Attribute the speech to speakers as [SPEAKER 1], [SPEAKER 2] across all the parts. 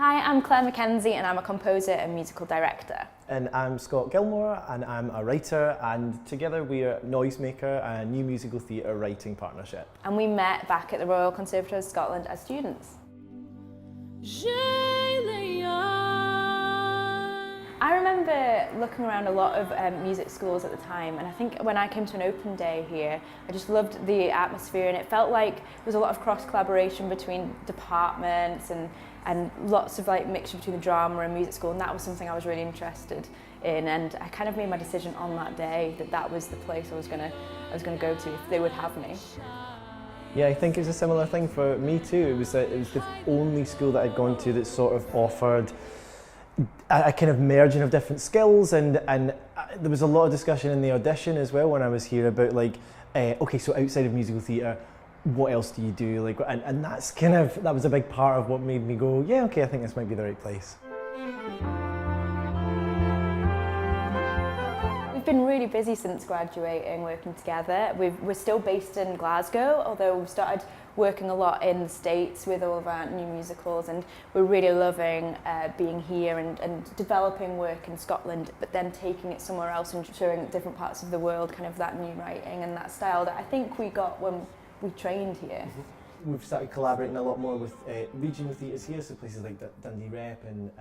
[SPEAKER 1] Hi, I'm Claire McKenzie and I'm a composer and musical director.
[SPEAKER 2] And I'm Scott Gilmour and I'm a writer, and together we are Noisemaker, a new musical theatre writing partnership.
[SPEAKER 1] And we met back at the Royal Conservatoire of Scotland as students. I remember looking around a lot of music schools at the time, and I think when I came to an open day here, I just loved the atmosphere, and it felt like there was a lot of cross-collaboration between departments and lots of like mixture between the drama and music school, and that was something I was really interested in, and I kind of made my decision on that day that that was the place I was gonna go to if they would have me.
[SPEAKER 2] Yeah, I think it was a similar thing for me too. It was the only school that I'd gone to that sort of offered a kind of merging of different skills, and there was a lot of discussion in the audition as well when I was here about like, okay, so outside of musical theatre, what else do you do? Like, and that's kind of, that was a big part of what made me go, yeah, okay, I think this might be the right place.
[SPEAKER 1] We've been really busy since graduating, working together. We're still based in Glasgow, although we've started working a lot in the States with all of our new musicals, and we're really loving being here and developing work in Scotland, but then taking it somewhere else and showing different parts of the world kind of that new writing and that style that I think we got when we trained here.
[SPEAKER 2] Mm-hmm. We've started collaborating a lot more with regional theatres here, so places like Dundee Rep, and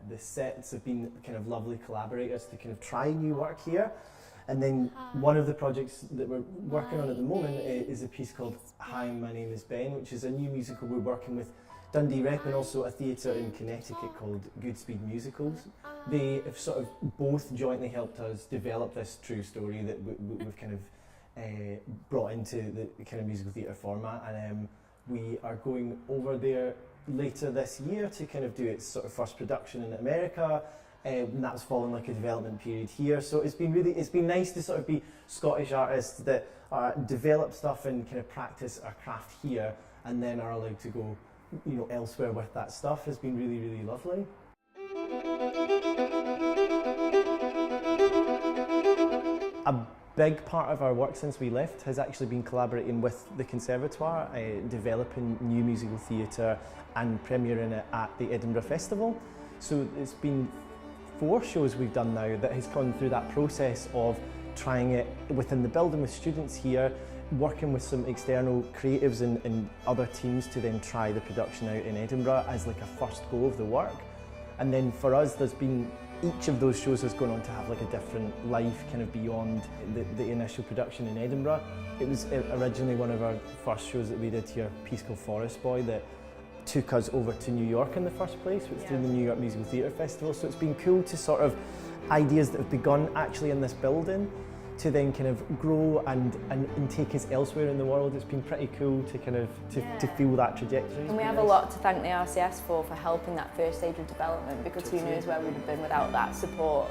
[SPEAKER 2] the sets have been kind of lovely collaborators to kind of try new work here. And then one of the projects that we're working on at the moment is a piece called Hi, My Name is Ben, which is a new musical we're working with Dundee Rep and also a theatre in Connecticut called Goodspeed Musicals. They have sort of both jointly helped us develop this true story that we've kind of brought into the kind of musical theatre format, and we are going over there later this year to kind of do its sort of first production in America. And that's following like a development period here, so it's been nice to sort of be Scottish artists that develop stuff and kind of practice our craft here, and then are allowed to go, you know, elsewhere with that stuff. Has been really, really lovely. A big part of our work since we left has actually been collaborating with the Conservatoire, developing new musical theatre and premiering it at the Edinburgh Festival. So it's been 4 shows we've done now that has gone through that process of trying it within the building with students here, working with some external creatives and other teams to then try the production out in Edinburgh as like a first go of the work. And then for us, there's been, each of those shows has gone on to have like a different life kind of beyond the initial production in Edinburgh. It was originally one of our first shows that we did here, a piece called Forest Boy, that took us over to New York in the first place, which through the New York Musical Theatre Festival. So it's been cool to sort of ideas that have begun actually in this building to then kind of grow and take us elsewhere in the world. It's been pretty cool to kind of to feel that trajectory.
[SPEAKER 1] And we have a lot to thank the RCS for helping that first stage of development, because who knows where we'd have been without that support.